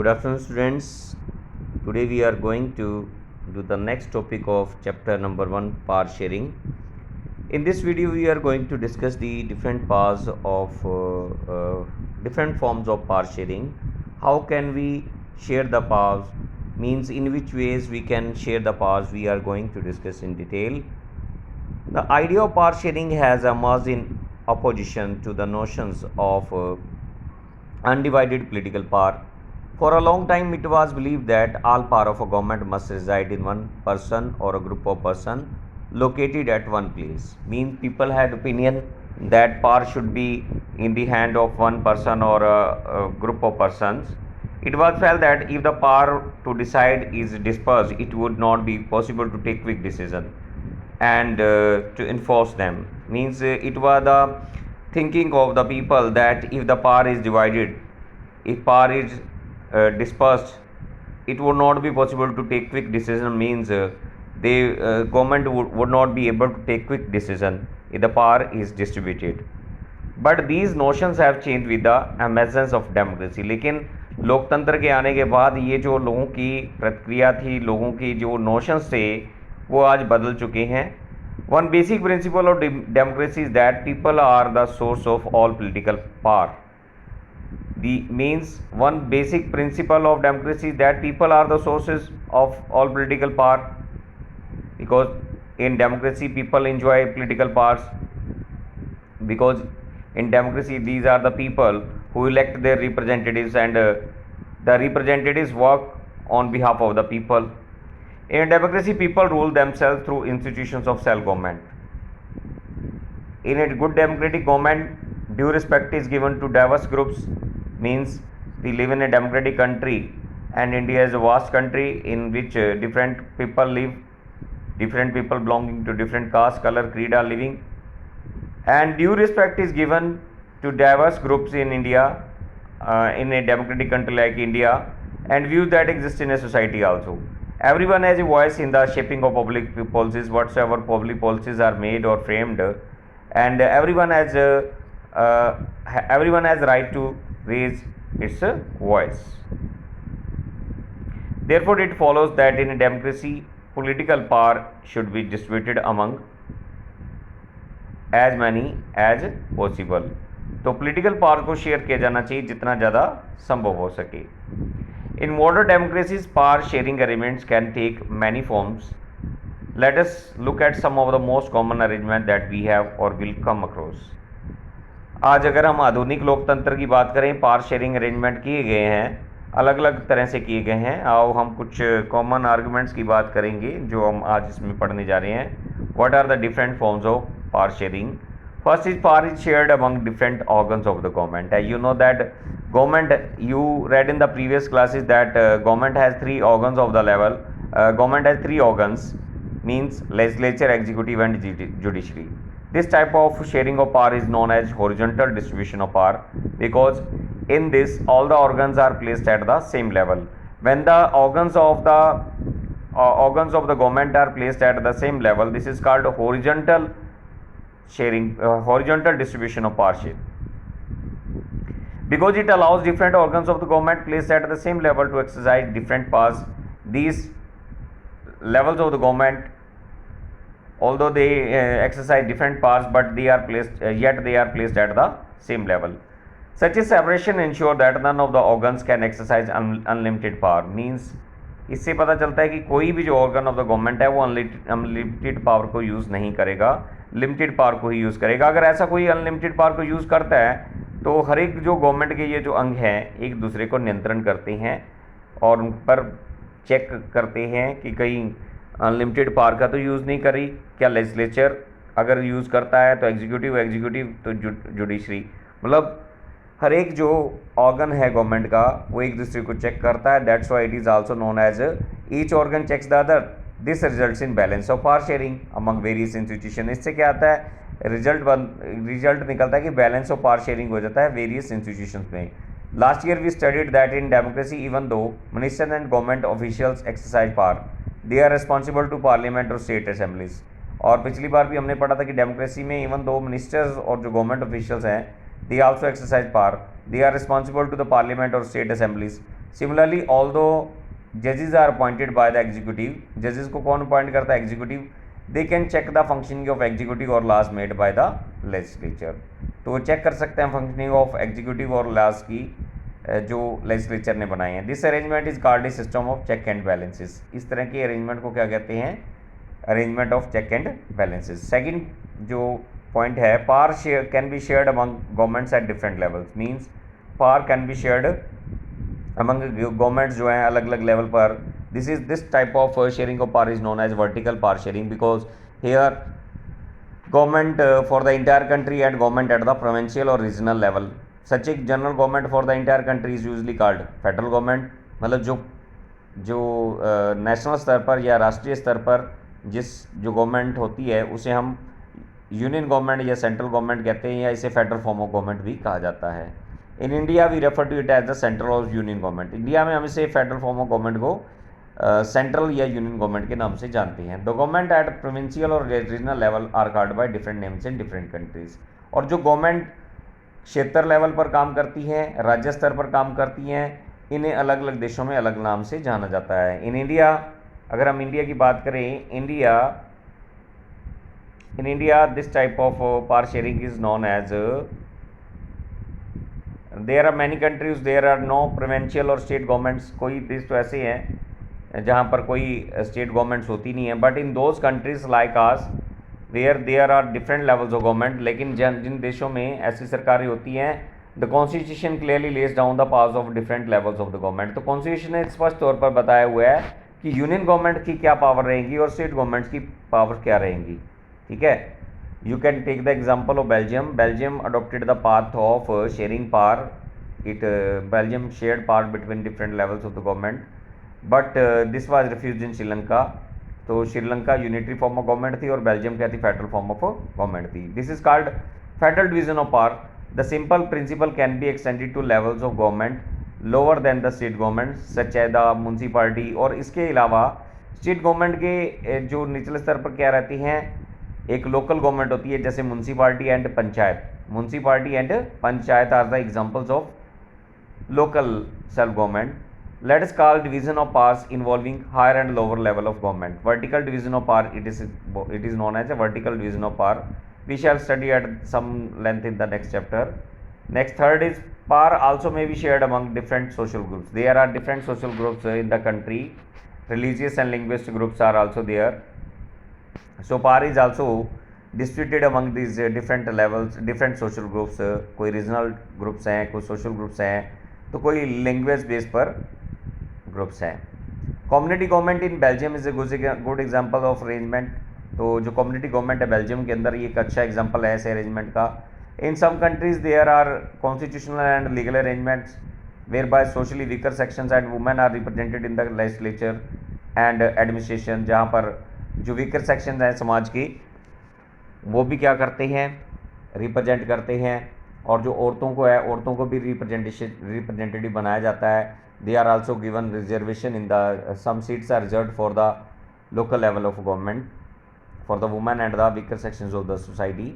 Good afternoon, students. Today we are going to do the next topic of chapter number 1, power sharing. In this video, we are going to discuss the different powers of different forms of power sharing. How can we share the powers? Means in which ways we can share the powers. We are going to discuss in detail. The idea of power sharing has emerged in opposition to the notions of undivided political power. For a long time, it was believed that all power of a government must reside in one person or a group of persons located at one place. Means people had opinion that power should be in the hand of one person or a group of persons. It was felt that if the power to decide is dispersed, it would not be possible to take quick decision and to enforce them. Means it was the thinking of the people that if the power is divided, if power is dispersed, it would not be possible to take quick decision. Means the government would not be able to take quick decision if the power is distributed. But these notions have change with the emergence of democracy. लेकिन लोकतंत्र के आने के बाद ये जो लोगों की प्रतिक्रिया थी, लोगों की जो नोशंस थे, वो आज बदल चुके हैं. One basic principle of democracy is that people are the source of all political power. The means one basic principle of democracy is that people are the sources of all political power, because in democracy people enjoy political powers, because in democracy these are the people who elect their representatives, and the representatives work on behalf of the people. In democracy people rule themselves through institutions of self government. In a good democratic government, due respect is given to diverse groups. Means we live in a democratic country, and India is a vast country in which different people live, different people belonging to different caste, color, creed are living, and due respect is given to diverse groups in India, in a democratic country like India, and views that exist in a society also. Everyone has a voice in the shaping of public policies, whatsoever public policies are made or framed, and everyone has right to raise its voice. Therefore, it follows that in a democracy, political power should be distributed among as many as possible. तो political power को share किया जाना चाहिए जितना ज़्यादा संभव हो सके. In modern democracies, power sharing arrangements can take many forms. Let us look at some of the most common arrangements that we have or will come across. आज अगर हम आधुनिक लोकतंत्र की बात करें, पावर शेयरिंग अरेंजमेंट किए गए हैं, अलग अलग तरह से किए गए हैं. आओ हम कुछ कॉमन आर्गूमेंट्स की बात करेंगे जो हम आज इसमें पढ़ने जा रहे हैं. What are the different forms of power sharing? First is power is shared among different organs of the government. You know that government, you read in the previous classes that government has 3 organs of the level. Government has 3 organs, means legislature, executive and judiciary. This type of sharing of power is known as horizontal distribution of power, because in this all the organs are placed at the same level. When the organs of the government are placed at the same level, this is called horizontal sharing, horizontal distribution of power share, because it allows different organs of the government placed at the same level to exercise different powers. These levels of the government, although they exercise different powers, but they are placed yet they are placed at the same level. Such a separation ensure that none of the organs can exercise unlimited power. Means इससे पता चलता है कि कोई भी जो organ of the government है वो अनलिमिटेड पावर को यूज़ नहीं करेगा, लिमिटेड पावर को ही यूज़ करेगा. अगर ऐसा कोई अनलिमिटेड पावर को यूज़ करता है तो हर एक जो गवर्नमेंट के ये जो अंग हैं एक दूसरे को नियंत्रण करते हैं और उन पर चेक करते हैं कि कहीं अनलिमिटेड पावर का तो यूज़ नहीं करी. क्या लेजिस्लेचर अगर यूज़ करता है तो एग्जीक्यूटिव तो जुडिशरी, मतलब हर एक जो ऑर्गन है गवर्नमेंट का वो एक दूसरे को चेक करता है. That's why it is also known as each organ checks the other. This results in balance of power sharing among various institution. इससे क्या आता है, रिजल्ट निकलता है कि बैलेंस ऑफ पावर शेयरिंग हो जाता है वेरियस इंस्टीट्यूशन में. Last year we studied that in democracy, even though ministers and government officials exercise power, they are responsible to parliament और state assemblies. और पिछली बार भी हमने पढ़ा था कि डेमोक्रेसी में इवन दो मिनिस्टर्स और जो गवर्नमेंट ऑफिशियल्स हैं, they also exercise power, they are responsible to the parliament or state assemblies. Similarly although जजेस are appointed by the executive, जजेस को कौन अपॉइंट करता है? Executive. They can check the functioning of executive और laws made by the legislature, तो वो check कर सकते हैं फंक्शनिंग ऑफ एग्जीक्यूटिव और लॉज की जो लेजिस्लेचर ने बनाए हैं। This arrangement is called a system of check and balances, इस तरह के अरेंजमेंट को क्या कहते हैं? Arrangement of check and balances. Second जो पॉइंट है, power share can be shared among governments at different levels, means power can be shared among governments जो हैं अलग अलग लेवल पर। This type of sharing of power is known as vertical power sharing, because here government for the entire country and government at the provincial or regional level. Such a general government for the entire country is usually called federal government। मतलब जो national स्तर पर या राष्ट्रीय स्तर पर जो government होती है उसे हम यूनियन गवर्नमेंट या सेंट्रल गवर्नमेंट कहते हैं, या इसे फेडरल फॉर्म ऑफ गवर्नमेंट भी कहा जाता है। In India we refer to it as the central और यूनियन गवर्नमेंट। इंडिया में हम इसे फेडरल फॉर्म ऑफ गवर्नमेंट को सेंट्रल या यूनियन गवर्नमेंट के नाम से जानते हैं। द गवर्नमेंट एट प्रोविंशियल और regional level are called by different names in different countries. और जो गवर्नमेंट क्षेत्र लेवल पर काम करती हैं, राज्य स्तर पर काम करती हैं, इन्हें अलग अलग देशों में अलग नाम से जाना जाता है। इन इंडिया, अगर हम इंडिया की बात करें, in India this type of power sharing is known as, there are many countries there are no provincial और स्टेट गवर्नमेंट्स। कोई देश तो ऐसे हैं जहाँ पर कोई स्टेट गवर्नमेंट्स होती नहीं है, but in those countries like us where there are different levels of government. लेकिन जिन देशों में ऐसी सरकारें होती हैं, the constitution clearly lays down the powers of different levels of the government. तो कॉन्स्टिट्यूशन ने स्पष्ट तौर पर बताया हुआ है कि यूनियन गवर्नमेंट की क्या पावर रहेंगी और स्टेट गवर्नमेंट्स की पावर क्या रहेंगी। ठीक है, you can take the example of Belgium. Belgium adopted the path of sharing power. Belgium shared power between different levels of the government, but this was refuse in Sri Lanka. तो Sri Lanka unitary form of government थी और Belgium क्या थी? Federal form of government थी। This is called federal division of power. The simple principle can be extended to levels of government lower than the state government such as the municipality. और इसके अलावा state government के जो निचले स्तर पर क्या रहती हैं, एक लोकल गवर्नमेंट होती है, जैसे municipality and panchayat. Municipality and panchayat are the examples of local self government. Let us call division of powers involving higher and lower level of government. Vertical division of power, it is known as a vertical division of power. We shall study at some length in the next chapter. Next, third is power also may be shared among different social groups. There are different social groups in the country. Religious and linguistic groups are also there. So power is also distributed among these different levels, different social groups. कोई regional groups हैं, कोई social groups हैं, तो कोई language base पर groups हैं। Community government in Belgium is a good example of arrangement. तो जो कम्युनिटी गवर्नमेंट है बेल्जियम के अंदर, ये एक अच्छा एग्जांपल है ऐसे अरेंजमेंट का। In some countries there are constitutional and legal arrangements where by socially weaker sections and women are represented in the legislature and administration. जहाँ पर जो वीकर सेक्शंस हैं समाज की, वो भी क्या करते हैं? रिप्रेजेंट करते हैं। और जो औरतों को है, औरतों को भी रिप्रेजेंटेटिव बनाया जाता है। They are also given reservation in the some seats are reserved for the local level of government for the women and the weaker sections of the society.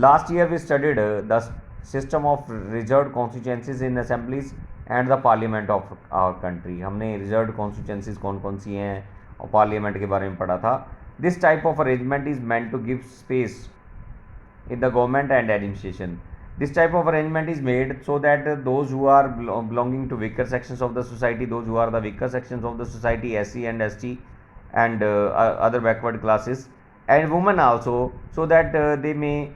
Last year we studied the system of reserved constituencies in assemblies and the parliament of our country. हमने reserved constituencies कौन कौन सी हैं और parliament के बारे में पढ़ा था। This type of arrangement is meant to give space in the government and administration. This type of arrangement is made so that those who are belonging to weaker sections of the society, those who are the weaker sections of the society, SC and ST and other backward classes, and women also, so that they may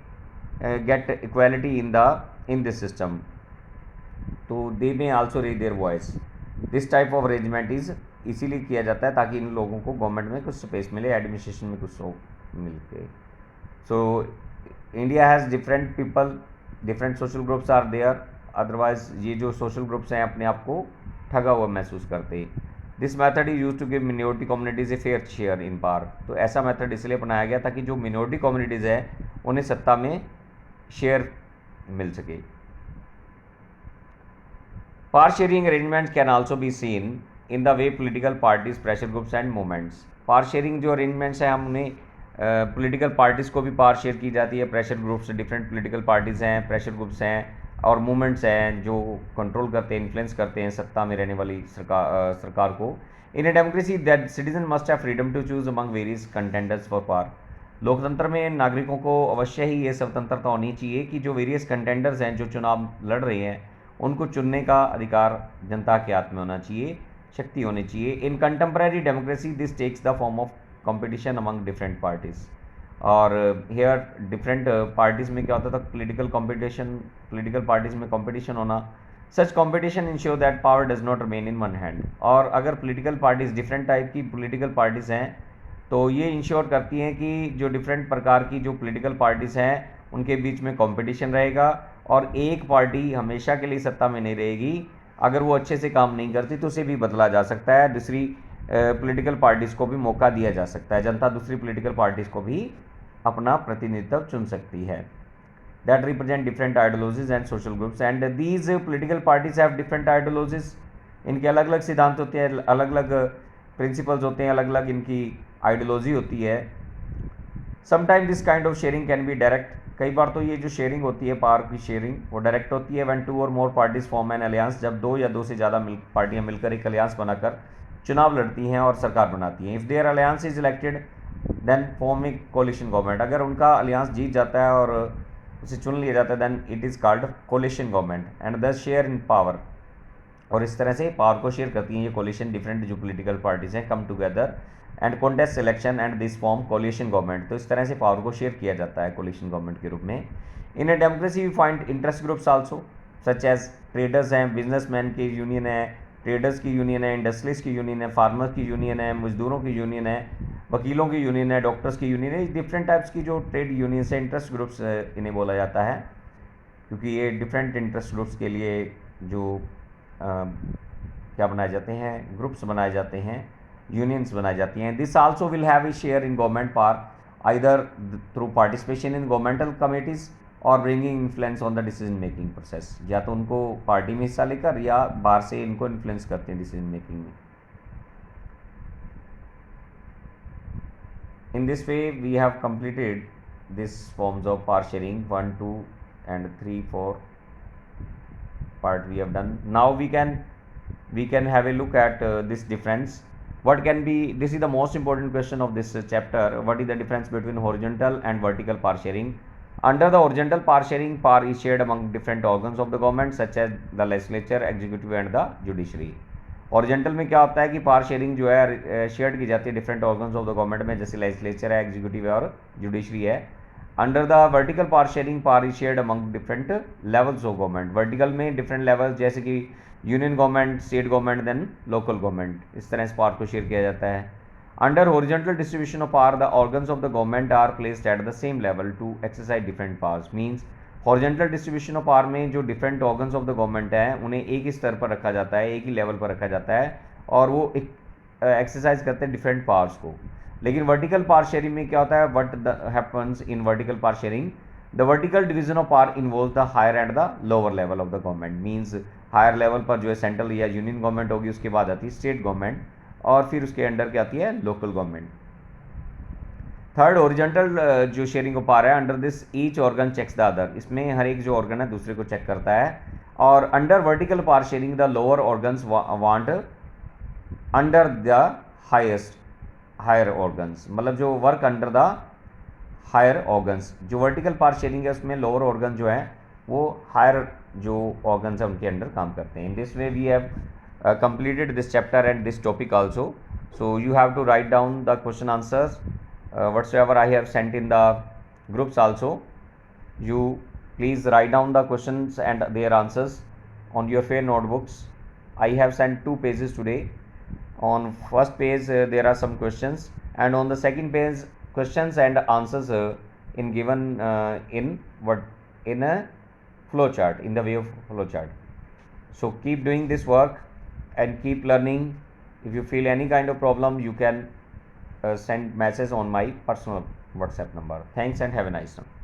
get equality in this system. So they may also raise their voice. This type of arrangement is इसीलिए किया जाता है ताकि इन लोगों को government में कुछ space मिले, एडमिनिस्ट्रेशन में कुछ मिलते। So India has different people, different social groups are there. Otherwise ये जो सोशल ग्रुप्स हैं अपने आप को ठगा हुआ महसूस करते हैं। This method is use to give minority communities a fair share in power. तो ऐसा मेथड इसलिए अपनाया गया ताकि जो मिनोरिटी कम्युनिटीज़ है उन्हें सत्ता में शेयर मिल सके। Power sharing arrangement can also be seen in the way political parties, pressure groups and movements. Power sharing जो अरेंजमेंट्स हैं, हम उन्हें पॉलिटिकल पार्टीज़ को भी पावर शेयर की जाती है। Pressure groups, different political parties हैं, प्रेशर ग्रुप्स हैं, और मूवमेंट्स हैं जो कंट्रोल करते हैं, इन्फ्लुएंस करते हैं सत्ता में रहने वाली सरकार को। In a democracy that citizen must have freedom to choose among various contenders for power. लोकतंत्र में नागरिकों को अवश्य ही ये स्वतंत्रता होनी चाहिए कि जो वेरियस कंटेंडर्स हैं, जो चुनाव लड़ रहे हैं, उनको चुनने का अधिकार जनता के हाथ में होना चाहिए, शक्ति होनी चाहिए। In contemporary democracy this takes the form of competition among different parties. और हेयर डिफरेंट पार्टीज़ में क्या होता था, पॉलिटिकल कंपटीशन, पॉलिटिकल पार्टीज़ में कंपटीशन होना। Such competition ensure that power does not remain in one hand. और अगर political parties, different type की पॉलिटिकल पार्टीज़ हैं, तो ये इंश्योर करती हैं कि जो डिफरेंट प्रकार की जो पॉलिटिकल पार्टीज़ हैं उनके बीच में कंपटीशन रहेगा और एक पार्टी हमेशा के लिए सत्ता में नहीं रहेगी। अगर वो अच्छे से काम नहीं करती तो उसे भी बदला जा सकता है, दूसरी पॉलिटिकल पार्टीज़ को भी मौका दिया जा सकता है, जनता दूसरी पॉलिटिकल पार्टीज़ को भी अपना प्रतिनिधित्व चुन सकती है। That represent different ideologies and social groups and these political parties have different ideologies. इनके अलग अलग सिद्धांत होते हैं, अलग अलग प्रिंसिपल्स होते हैं, अलग अलग इनकी आइडियोलॉजी होती है। Sometime this kind of sharing can be direct. कई बार तो ये जो शेयरिंग होती है, पावर की शेयरिंग, वो डायरेक्ट होती है। व्हेन टू और मोर पार्टीज फॉर्म एन अलियांस, जब दो या दो से ज़्यादा पार्टियाँ मिलकर एक अलियांस बनाकर चुनाव लड़ती हैं और सरकार बनाती हैं। If their alliance is elected then forming coalition government. अगर उनका अलियांस जीत जाता है और उसे चुन लिया जाता है, then it is called coalition government and the share in power. और इस तरह से पावर को शेयर करती हैं ये कोलिशन, डिफरेंट जो पॉलिटिकल पार्टीज हैं, come together and contest election and this form coalition government. तो इस तरह से पावर को शेयर किया जाता है कोलिशन गवर्नमेंट के रूप में। In a democracy we find interest groups also, such as traders हैं, बिजनेसमैन की यूनियन है, ट्रेडर्स की यूनियन है, इंडस्ट्रीज की यूनियन है, फार्मर्स की यूनियन है, मजदूरों की यूनियन है, वकीलों की यूनियन है, डॉक्टर्स की यूनियन है। डिफरेंट टाइप्स की जो ट्रेड यूनियंस है, इंटरेस्ट ग्रुप्स इन्हें बोला जाता है, क्योंकि ये डिफरेंट इंटरेस्ट ग्रुप्स के लिए जो क्या बनाए जाते हैं, ग्रुप्स बनाए जाते हैं, यूनियंस बनाई जाती हैं। This also will have a share in government power either through participation in governmental committees और bringing influence on the decision making process. या तो उनको पार्टी में हिस्सा लेकर या बाहर से इनको इन्फ्लुएंस करते हैं डिसीजन मेकिंग में। In this way we have completed this forms of power sharing, 1, 2 and 3, 4 part we have done. Now we can have a look at this difference. What can be, this is the most important question of this chapter. What is the difference between horizontal and vertical power sharing? Under the horizontal power sharing, power is shared among different organs of the government such as the legislature, executive and the judiciary. Horizontal में क्या होता है कि power sharing जो है share की जाती है different organs of the government में, जैसे लेजिस्लेचर है, एग्जीक्यूटिव है और जुडिशरी है। Under the vertical power sharing, power is shared among different levels of government. Vertical में डिफरेंट लेवल्स जैसे कि union government, state government, then local government, इस तरह से पावर को शेयर किया जाता है। Under horizontal distribution of power the organs of the government are placed at the same level to exercise different powers. Means horizontal distribution of power में जो different organs of the government है उन्हें एक ही स्तर पर रखा जाता है, एक ही लेवल पर रखा जाता है और वो एक्सरसाइज करते हैं डिफरेंट पावर्स को। लेकिन वर्टिकल पावर शेयरिंग में क्या होता है, what happens in vertical power sharing, the vertical division of power involve the higher and the lower level of the government. Means higher level पर जो है सेंट्रल या यूनियन गवर्नमेंट होगी, उसके बाद आती है स्टेट गवर्नमेंट और फिर उसके अंडर क्या आती है, लोकल गवर्नमेंट। थर्ड, ओरिजेंटल जो शेयरिंग ऑफ पावर है, under this each organ checks the other. इसमें हर एक जो ऑर्गन है दूसरे को चेक करता है। और under vertical power sharing the lower organs want under the higher organs, मतलब जो work under the higher organs. जो वर्टिकल पावर शेयरिंग है उसमें लोअर ऑर्गन जो है वो हायर जो ऑर्गन्स है उनके अंडर काम करते हैं। In this way we have completed this chapter and this topic also. So you have to write down the question answers whatsoever I have sent in the groups also. You please write down the questions and their answers on your fair notebooks. I have sent 2 pages today. On first page there are some questions and on the second page questions and answers in given in a flow chart, in the way of flow chart. So keep doing this work and keep learning. If you feel any kind of problem, you can send message on my personal WhatsApp number. Thanks and have a nice time.